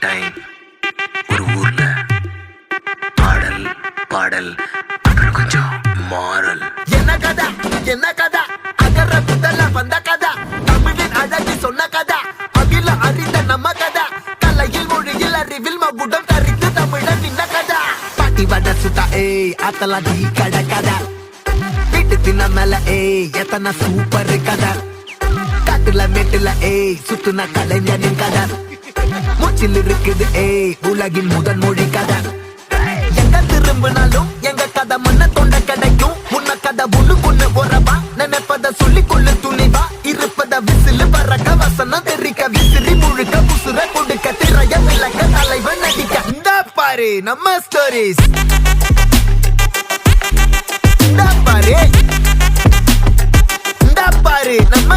Time ஒரு ஊர்ல ஆடல் பாடல் அப்புறம் கொஞ்சம் மாறல். என்ன கதா அகர முதல்ல வந்த கதா, தமிழின் அழகி சொன்ன கதா, அகில அறிந்த நம்ம கதா, கலையில் மொழியில் அறிவில் மகுடம் தரித்து தமிழன் நின்ன கதா. பாட்டி வட சுத்தா அத்தலா டீ கட கதா, வீட்டு தின்ன மேல எத்தனை சூப்பர் கதா, காட்டுல மேட்டுல சுத்துன கலைஞனின் கதா, மூச்சில் இருக்குது உலகின் முதன் மொழி கதா. எங்க திரும்பினாலும் எங்க கதை மண்ண தொண்ட கிடைக்கும், உன்ன கதை ஒண்ணு உறவா, நினைப்பத சொல்லி கொள்ளு துணிவா, இருப்பத விசிலு பறக்க வசனம் தெரிக்க, விசிறி முழுக்க புசுர கொடுக்க, திரைய விளக்க, தலைவன் நடிக்க. இந்த பாரு நம்ம ஸ்டோரிஸ், இந்த பாரு நம்ம